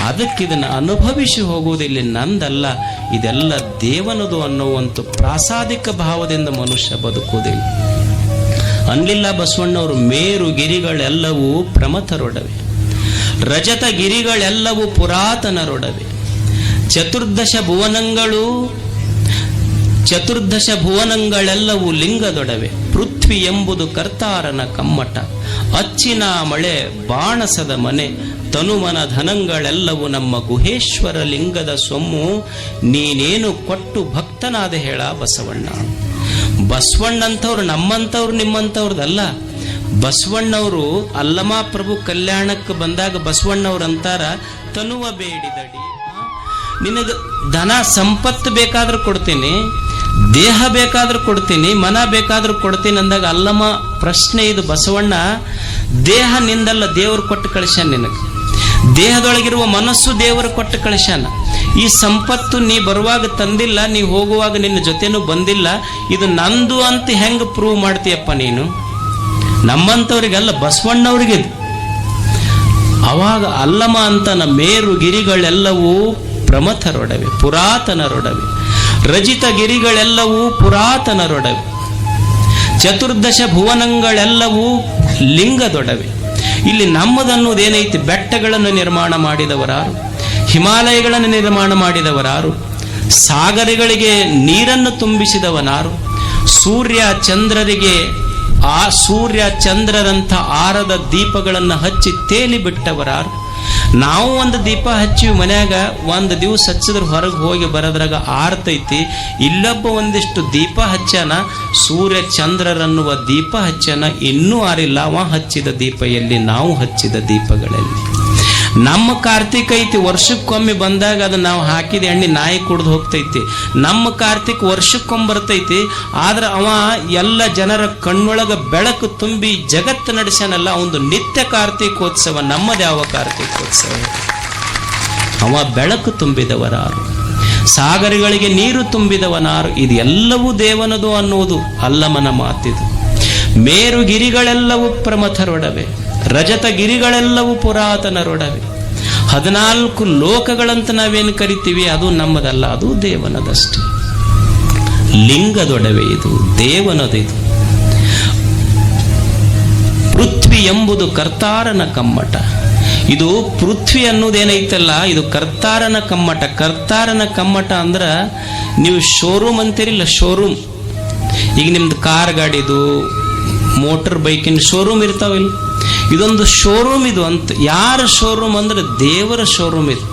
ಅದಕ್ಕಿದನ್ನು ಅನುಭವಿಸಿ ಹೋಗುವುದಿಲ್ಲ, ನಂದಲ್ಲ, ಇದೆಲ್ಲ ದೇವನದು ಅನ್ನುವಂಥ ಪ್ರಾಸಾದಿಕ ಭಾವದಿಂದ ಮನುಷ್ಯ ಬದುಕುವುದಿಲ್ಲ. ಅನ್ಲಿಲ್ಲ ಬಸವಣ್ಣವರು, ಮೇರು ಗಿರಿಗಳೆಲ್ಲವೂ ಪ್ರಮಥರೊಡವೆ, ರಜತ ಗಿರಿಗಳೆಲ್ಲವೂ ಪುರಾತನರೊಡವೆ, ಚತುರ್ದಶ ಭುವನಗಳೆಲ್ಲವೂ ಲಿಂಗದೊಡವೆ, ಪೃಥ್ವಿ ಎಂಬುದು ಕರ್ತಾರನ ಕಮ್ಮಟ, ಅಚ್ಚಿನ ಮಳೆ ಬಾಣಸದ ಮನೆ, ತನುಮನ ಧನಗಳೆಲ್ಲವೂ ನಮ್ಮ ಗುಹೇಶ್ವರ ಲಿಂಗದ ಸೊಮ್ಮು, ನೀನೇನು ಕೊಟ್ಟು ಭಕ್ತನಾದ ಹೇಳ ಬಸವಣ್ಣ. ಬಸವಣ್ಣಂಥವ್ರು ನಮ್ಮಂಥವ್ರು ನಿಮ್ಮಂಥವ್ರದಲ್ಲ. ಬಸವಣ್ಣವರು ಅಲ್ಲಮ ಪ್ರಭು ಕಲ್ಯಾಣಕ್ಕೆ ಬಂದಾಗ ಬಸವಣ್ಣವ್ರು ಅಂತಾರ, ತನುವ ಬೇಡಿದಡಿ, ನಿನಗೆ ಧನ ಸಂಪತ್ತು ಬೇಕಾದ್ರೂ ಕೊಡ್ತೀನಿ, ದೇಹ ಬೇಕಾದ್ರೂ ಕೊಡ್ತೀನಿ, ಮನ ಬೇಕಾದ್ರೂ ಕೊಡ್ತೀನಿ ಅಂದಾಗ ಅಲ್ಲಮ ಪ್ರಶ್ನೆ ಇದು, ಬಸವಣ್ಣ ದೇಹ ನಿಂದಲ್ಲ, ದೇವರು ಕೊಟ್ಟು ಕಳಿಸ್ಯಾನ ನಿನಗೆ. ದೇಹದೊಳಗಿರುವ ಮನಸ್ಸು ದೇವರು ಕೊಟ್ಟು ಕಳಿಸ್ಯಾನ. ಈ ಸಂಪತ್ತು ನೀ ಬರುವಾಗ ತಂದಿಲ್ಲ, ನೀ ಹೋಗುವಾಗ ನಿನ್ನ ಜೊತೆನೂ ಬಂದಿಲ್ಲ, ಇದು ನಂದು ಅಂತ ಹೆಂಗ್ ಪ್ರೂವ್ ಮಾಡ್ತೀಯಪ್ಪ ನೀನು? ನಮ್ಮಂಥವ್ರಿಗಲ್ಲ, ಬಸವಣ್ಣವ್ರಿಗೆ. ಅವಾಗ ಅಲ್ಲಮ ಅಂತನ, ಮೇರು ಗಿರಿಗಳೆಲ್ಲವೂ ಪ್ರಮಥರೊಡವೆ, ಪುರಾತನರೊಡವೆ, ರಜಿತ ಗಿರಿಗಳೆಲ್ಲವೂ ಪುರಾತನರೊಡವೆ, ಚತುರ್ದಶ ಭುವನಗಳೆಲ್ಲವೂ ಲಿಂಗದೊಡವೆ. ಇಲ್ಲಿ ನಮ್ಮದನ್ನುವುದೇನೈತಿ? ಬೆಟ್ಟಗಳನ್ನು ನಿರ್ಮಾಣ ಮಾಡಿದವರಾರು, ಹಿಮಾಲಯಗಳನ್ನು ನಿರ್ಮಾಣ ಮಾಡಿದವರಾರು, ಸಾಗರಗಳಿಗೆ ನೀರನ್ನು ತುಂಬಿಸಿದವನಾರು, ಸೂರ್ಯ ಚಂದ್ರರಂಥ ಆರದ ದೀಪಗಳನ್ನು ಹಚ್ಚಿ ತೇಲಿ ಬಿಟ್ಟವರಾರು. ನಾವು ಒಂದು ದೀಪ ಹಚ್ಚಿವಿ ಮನ್ಯಾಗ, ಒಂದು ದಿವಸ ಹಚ್ಚಿದ್ರೆ ಹೊರಗೆ ಹೋಗಿ ಬರೋದ್ರಾಗ ಆರ್ತೈತಿ. ಇಲ್ಲೊಬ್ಬ ಒಂದಿಷ್ಟು ದೀಪ ಹಚ್ಚಾನ, ಸೂರ್ಯ ಚಂದ್ರರನ್ನುವ ದೀಪ ಹಚ್ಚಾನ, ಇನ್ನೂ ಆರಿಲ್ಲ. ಅವ ಹಚ್ಚಿದ ದೀಪ ಎಲ್ಲಿ? ನಾವು ಹಚ್ಚಿದ ದೀಪಗಳಲ್ಲಿ. ನಮ್ಮ ಕಾರ್ತಿಕ್ ಐತಿ, ವರ್ಷಕ್ಕೊಮ್ಮೆ ಬಂದಾಗ ಅದು ನಾವು ಹಾಕಿದ ಎಣ್ಣೆ ನಾಯಿ ಕುಡ್ದು ಹೋಗ್ತೈತಿ. ನಮ್ಮ ಕಾರ್ತಿಕ್ ವರ್ಷಕ್ಕೊಮ್ಮೆ ಬರ್ತೈತಿ, ಆದ್ರೆ ಅವ ಎಲ್ಲ ಜನರ ಕಣ್ಣೊಳಗ ಬೆಳಕು ತುಂಬಿ ಜಗತ್ತು ನಡೆಸ್ಯಾನಲ್ಲ, ಒಂದು ನಿತ್ಯ ಕಾರ್ತಿಕೋತ್ಸವ. ನಮ್ಮದು ಯಾವ ಕಾರ್ತಿಕೋತ್ಸವ? ಅವ ಬೆಳಕು ತುಂಬಿದವರಾರು, ಸಾಗರಗಳಿಗೆ ನೀರು ತುಂಬಿದವನಾರು. ಇದೆಲ್ಲವೂ ದೇವನದು ಅನ್ನುವುದು ಅಲ್ಲಮನ ಮಾತಿದು. ಮೇರು ಗಿರಿಗಳೆಲ್ಲವೂ ಪ್ರಮಥರೊಡವೆ, ರಜತ ಗಿರಿಗಳೆಲ್ಲವೂ ಪುರಾತನರೊಡವೆ. 14 ಲೋಕಗಳಂತ ನಾವೇನು ಕರಿತೀವಿ, ಅದು ನಮ್ಮದಲ್ಲ, ಅದು ದೇವನದಷ್ಟೇ. ಲಿಂಗದೊಡವೆ, ಇದು ದೇವನದಿದು. ಪೃಥ್ವಿ ಎಂಬುದು ಕರ್ತಾರನ ಕಮ್ಮಟ. ಇದು ಪೃಥ್ವಿ ಅನ್ನೋದೇನೈತಲ್ಲ, ಇದು ಕರ್ತಾರನ ಕಮ್ಮಟ. ಕರ್ತಾರನ ಕಮ್ಮಟ ಅಂದ್ರ, ನೀವು ಶೋರೂಮ್ ಅಂತೀರಿಲ್ಲ, ಶೋರೂಮ್. ಈಗ ನಿಮ್ದು ಕಾರ್ ಗಾಡಿದು, ಮೋಟರ್ ಬೈಕಿನ ಶೋರೂಮ್ ಇರ್ತಾವಿಲ್ಲ, ಇದೊಂದು ಶೋರೂಮ್ ಇದು ಅಂತ. ಯಾರ ಶೋರೂಮ್ ಅಂದ್ರೆ ದೇವರ ಶೋರೂಮ್ ಇದು.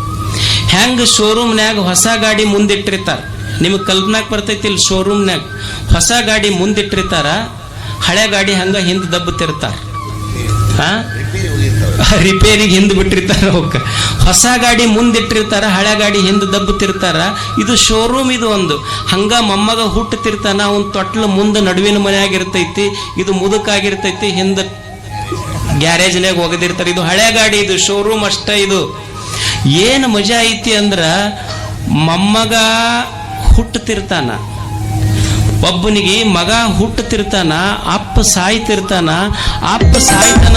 ಹೆಂಗ ಶೋರೂಮ್ನ್ಯಾಗ ಹೊಸ ಗಾಡಿ ಮುಂದಿಟ್ಟಿರ್ತಾರ, ನಿಮಗೆ ಕಲ್ಪನಾಕ್ ಬರ್ತೈತಿ. ಇಲ್ಲಿ ಶೋರೂಮ್ನ್ಯಾಗ ಹೊಸ ಗಾಡಿ ಮುಂದಿಟ್ಟಿರ್ತಾರ, ಹಳೆ ಗಾಡಿ ಹಂಗ ಹಿಂದೆ ದಬ್ಬತಿರ್ತಾರ, ರಿಪೇರಿಗೆ ಹಿಂದೆ ಬಿಟ್ಟಿರ್ತಾರ. ಅವಕ್ಕ ಹೊಸ ಗಾಡಿ ಮುಂದಿಟ್ಟಿರ್ತಾರ, ಹಳೆ ಗಾಡಿ ಹಿಂದೆ ದಬ್ಬತಿರ್ತಾರ. ಇದು ಶೋರೂಮ್ ಇದು ಒಂದು. ಹಂಗ ಮೊಮ್ಮಗ ಹುಟ್ಟತಿರ್ತಾನ, ಅವನ್ ತೊಟ್ಲು ಮುಂದೆ ನಡುವಿನ ಮನೆಯಾಗಿರ್ತೈತಿ, ಇದು ಮುದುಕಾಗಿರ್ತೈತಿ, ಹಿಂದೆ ಗ್ಯಾರೇಜ್ನಾಗ ಹೋಗದಿರ್ತಾರೆ. ಇದು ಹಳೆ ಗಾಡಿ, ಇದು ಶೋರೂಮ್ ಅಷ್ಟೇ. ಇದು ಏನು ಮಜಾ ಐತಿ ಅಂದ್ರ, ಮೊಮ್ಮಗ ಹುಟ್ಟತಿರ್ತಾನ, ಒಬ್ಬನಿಗೆ ಮಗ ಹುಟ್ಟತಿರ್ತಾನ, ಅಪ್ಪ ಸಾಯ್ತಿರ್ತಾನ, ಅಪ್ಪ ಸಾಯ್ತಾನ.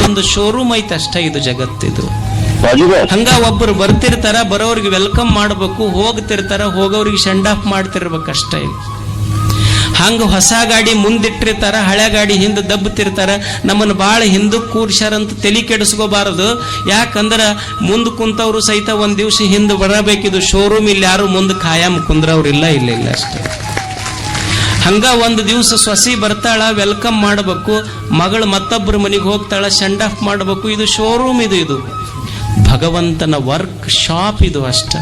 ಒಂದು ಶೋರೂಮ್ ಐತೆ ಅಷ್ಟೇ, ಇದು ಜಗತ್ತಿದು. ಹಂಗ ಒಬ್ಬರು ಬರ್ತಿರ್ತಾರ, ಬರೋವ್ರಿಗೆ ವೆಲ್ಕಮ್ ಮಾಡ್ಬೇಕು, ಹೋಗ್ತಿರ್ತಾರ, ಹೋಗೋವ್ರಿಗೆ ಸೆಂಡ್ ಆಫ್ ಮಾಡ್ತಿರ್ಬೇಕಷ್ಟೇ. ಹಂಗ ಹೊಸ ಗಾಡಿ ಮುಂದಿಟ್ಟಿರ್ತಾರ, ಹಳೆ ಗಾಡಿ ಹಿಂದೆ ದಬ್ಬತಿರ್ತಾರ. ನಮ್ಮನ್ನು ಭಾಳ ಹಿಂದಕ್ಕೆ ಕೂರ್ಸ್ಯಾರಂತ ತಲೆ ಕೆಡಿಸ್ಕೋಬಾರದು. ಯಾಕಂದ್ರ ಮುಂದೆ ಕುಂತವ್ರು ಸಹಿತ ಒಂದ್ ದಿವ್ಸ ಹಿಂದೆ ಬರಬೇಕಿದು ಶೋರೂಮ್. ಇಲ್ಲಿ ಯಾರು ಮುಂದೆ ಖಾಯಂ ಕುಂದ್ರವ್ರಿಲ್ಲ, ಇಲ್ಲ ಅಷ್ಟೇ. ಹಂಗ ಒಂದು ದಿವಸ ಸೊಸಿ ಬರ್ತಾಳ, ವೆಲ್ಕಮ್ ಮಾಡಬೇಕು. ಮಗಳು ಮತ್ತೊಬ್ಬರ ಮನೆಗೆ ಹೋಗ್ತಾಳ, ಸೆಂಡ್ ಆಫ್ ಮಾಡಬೇಕು. ಇದು ಶೋರೂಮ್, ಇದು ಭಗವಂತನ ವರ್ಕ್ ಶಾಪ್ ಇದು ಅಷ್ಟ.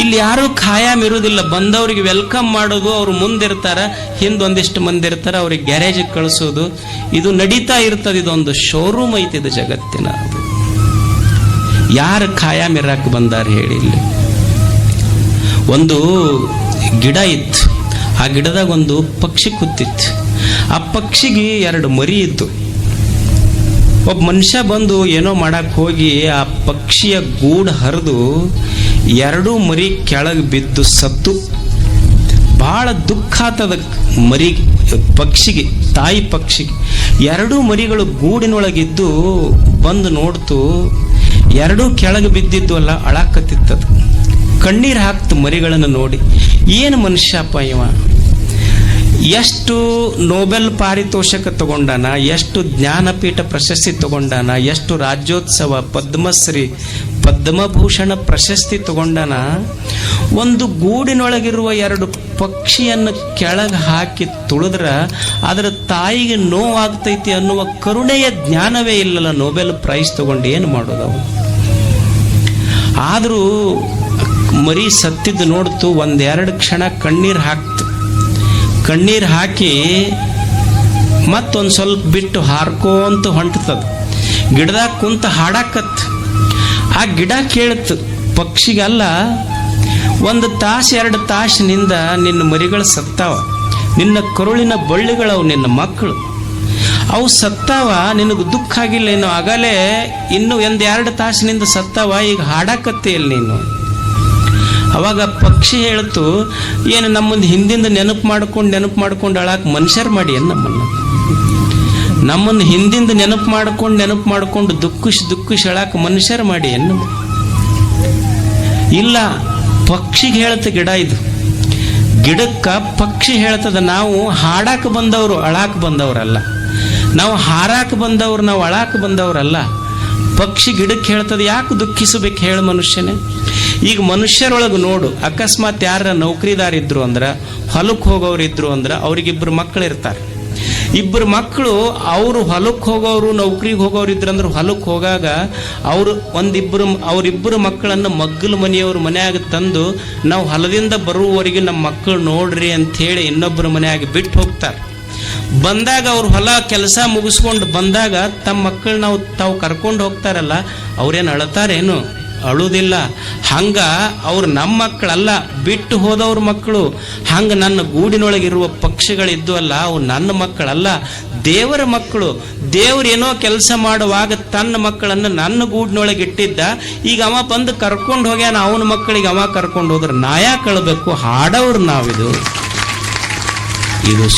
ಇಲ್ಲಿ ಯಾರು ಖಾಯಂ ಇರುವುದಿಲ್ಲ. ಬಂದವರಿಗೆ ವೆಲ್ಕಮ್ ಮಾಡೋದು, ಅವ್ರು ಮುಂದಿರ್ತಾರ, ಹಿಂದೊಂದಿಷ್ಟು ಮಂದಿ ಇರ್ತಾರ, ಅವ್ರಿಗೆ ಗ್ಯಾರೇಜಿಗೆ ಕಳಿಸೋದು, ಇದು ನಡೀತಾ ಇರ್ತದೆ. ಇದೊಂದು ಶೋರೂಮ್ ಐತಿ ಇದು ಜಗತ್ತಿನ. ಯಾರು ಖಾಯಂ ಇರಾಕ್ ಬಂದಾರ ಹೇಳಿ? ಇಲ್ಲಿ ಒಂದು ಗಿಡ ಇತ್ತು, ಆ ಗಿಡದಾಗ ಒಂದು ಪಕ್ಷಿ ಕೂತಿತ್ತು. ಆ ಪಕ್ಷಿಗೆ 2 ಮರಿ ಇತ್ತು. ಒಬ್ಬ ಮನುಷ್ಯ ಬಂದು ಏನೋ ಮಾಡಕ್ ಹೋಗಿ ಆ ಪಕ್ಷಿಯ ಗೂಡು ಹರಿದು 2 ಮರಿ ಕೆಳಗೆ ಬಿದ್ದು ಸತ್ತು. ಬಹಳ ದುಃಖ ಆತದ ಪಕ್ಷಿಗೆ, ತಾಯಿ ಪಕ್ಷಿಗೆ. 2 ಮರಿಗಳು ಗೂಡಿನೊಳಗಿದ್ದು ಬಂದು ನೋಡ್ತು, ಎರಡೂ ಕೆಳಗೆ ಬಿದ್ದಿದ್ದು ಅಲ್ಲ, ಅಳಾಕತ್ತಿತ್ತದು. ಕಣ್ಣೀರು ಹಾಕ್ತು ಮರಿಗಳನ್ನು ನೋಡಿ. ಏನು ಮನುಷ್ಯಪ್ಪ ಇವ, ಎಷ್ಟು ನೊಬೆಲ್ ಪಾರಿತೋಷಕ ತಗೊಂಡಾನ, ಎಷ್ಟು ಜ್ಞಾನಪೀಠ ಪ್ರಶಸ್ತಿ ತಗೊಂಡಾನ, ಎಷ್ಟು ರಾಜ್ಯೋತ್ಸವ, ಪದ್ಮಶ್ರೀ, ಪದ್ಮಭೂಷಣ ಪ್ರಶಸ್ತಿ ತಗೊಂಡಾನ. ಒಂದು ಗೂಡಿನೊಳಗಿರುವ ಎರಡು ಪಕ್ಷಿಯನ್ನು ಕೆಳಗೆ ಹಾಕಿ ತುಳಿದ್ರ ಅದರ ತಾಯಿಗೆ ನೋವಾಗ್ತೈತಿ ಅನ್ನುವ ಕರುಣೆಯ ಜ್ಞಾನವೇ ಇಲ್ಲಲ್ಲ. ನೊಬೆಲ್ ಪ್ರೈಸ್ ತಗೊಂಡು ಏನು ಮಾಡೋದವು? ಆದರೂ ಮರಿ ಸತ್ತಿದ್ದು ನೋಡ್ತು, ಒಂದೆರಡು ಕ್ಷಣ ಕಣ್ಣೀರು ಹಾಕ್ತು. ಕಣ್ಣೀರು ಹಾಕಿ ಮತ್ತೊಂದು ಸ್ವಲ್ಪ ಬಿಟ್ಟು ಹಾರ್ಕೋಂತ ಹೊಂಟದ. ಗಿಡದಾಗ ಕುಂತ ಹಾಡಾಕತ್. ಆ ಗಿಡ ಕೇಳತ್ತು ಪಕ್ಷಿಗಲ್ಲ, 1 ತಾಸು 2 ತಾಸಿನಿಂದ ನಿನ್ನ ಮರಿಗಳು ಸತ್ತಾವ, ನಿನ್ನ ಕರುಳಿನ ಬಳ್ಳಿಗಳವು, ನಿನ್ನ ಮಕ್ಕಳು ಅವು ಸತ್ತಾವ, ನಿನಗೆ ದುಃಖ ಆಗಿಲ್ಲ, ಇನ್ನು ಆಗಲೇ ಇನ್ನು 1-2 ತಾಸಿನಿಂದ ಸತ್ತಾವ, ಈಗ ಹಾಡಾಕತ್ತೆ ಇಲ್ಲ ನೀನು. ಅವಾಗ ಪಕ್ಷಿ ಹೇಳ್ತು, ಏನು ನಮ್ಮೊಂದು ಹಿಂದಿಂದ ನೆನಪು ಮಾಡ್ಕೊಂಡು ಅಳಾಕ ಮನುಷ್ಯರು ಮಾಡಿ ಏನು ನಮ್ಮನ್ನು ಹಿಂದಿಂದ ನೆನಪು ಮಾಡ್ಕೊಂಡು ದುಃಖಿಸಿ ಅಳಾಕ ಮನುಷ್ಯರು ಮಾಡಿ ಏನು? ಇಲ್ಲ, ಪಕ್ಷಿಗೆ ಹೇಳ್ತ ಗಿಡ. ಇದು ಗಿಡಕ್ಕ ಪಕ್ಷಿ ಹೇಳ್ತದ, ನಾವು ಹಾಡಾಕ ಬಂದವರು, ಅಳಾಕ ಬಂದವರಲ್ಲ. ನಾವು ಹಾರಾಕ ಬಂದವ್ರು, ನಾವು ಅಳಾಕ ಬಂದವರಲ್ಲ. ಪಕ್ಷಿ ಗಿಡಕ್ಕೆ ಹೇಳ್ತದೆ, ಯಾಕೆ ದುಃಖಿಸಬೇಕು ಹೇಳು ಮನುಷ್ಯನೇ? ಈಗ ಮನುಷ್ಯರೊಳಗೆ ನೋಡು, ಅಕಸ್ಮಾತ್ ಯಾರ ನೌಕರಿದಾರ ಇದ್ರು ಅಂದ್ರೆ, ಹೊಲಕ್ಕೆ ಹೋಗೋರು ಇದ್ರು ಅಂದ್ರೆ, ಅವ್ರಿಗಿಬ್ಬರು ಮಕ್ಕಳು ಇರ್ತಾರೆ. ಇಬ್ಬರು ಮಕ್ಕಳು ಅವರು ಹೊಲಕ್ಕೆ ಹೋಗೋರು, ನೌಕರಿಗೆ ಹೋಗೋರು ಇದ್ರಂದ್ರೆ, ಹೊಲಕ್ಕೆ ಹೋಗಾಗ ಅವರು ಅವರಿಬ್ಬರು ಮಕ್ಕಳನ್ನು ಮಗ್ಗಲ ಮನೆಯವ್ರ ಮನೆಯಾಗ ತಂದು, ನಾವು ಹೊಲದಿಂದ ಬರುವವರೆಗೆ ನಮ್ಮ ಮಕ್ಕಳು ನೋಡ್ರಿ ಅಂಥೇಳಿ ಇನ್ನೊಬ್ಬರ ಮನೆಯಾಗ ಬಿಟ್ಟು ಹೋಗ್ತಾರೆ. ಬಂದಾಗ ಅವ್ರು ಹೊಲ ಕೆಲಸ ಮುಗಿಸ್ಕೊಂಡು ಬಂದಾಗ ತಮ್ಮ ಮಕ್ಕಳು ತಾವು ಕರ್ಕೊಂಡು ಹೋಗ್ತಾರಲ್ಲ, ಅವ್ರೇನು ಅಳತಾರೇನು? ಅಳುವುದಿಲ್ಲ. ಹಂಗ ಅವ್ರು ನಮ್ಮ ಮಕ್ಕಳಲ್ಲ, ಬಿಟ್ಟು ಹೋದವ್ರ ಮಕ್ಕಳು. ಹಂಗ ನನ್ನ ಗೂಡಿನೊಳಗಿರುವ ಪಕ್ಷಿಗಳಿದ್ದು ಅಲ್ಲ, ಅವು ನನ್ನ ಮಕ್ಕಳಲ್ಲ, ದೇವರ ಮಕ್ಕಳು. ದೇವ್ರು ಏನೋ ಕೆಲಸ ಮಾಡುವಾಗ ತನ್ನ ಮಕ್ಕಳನ್ನು ನನ್ನ ಗೂಡಿನೊಳಗೆ ಇಟ್ಟಿದ್ದ. ಈಗ ಅವ ಬಂದು ಕರ್ಕೊಂಡು ಹೋಗ್ಯಾನ, ಅವನ ಮಕ್ಕಳಿಗೆ ಅವ ಕರ್ಕೊಂಡು ಹೋದ್ರೆ ನಾ ಯಾಕೆ ಅಳಬೇಕು? ಹಾಡೋರು ನಾವಿದು. ಇದು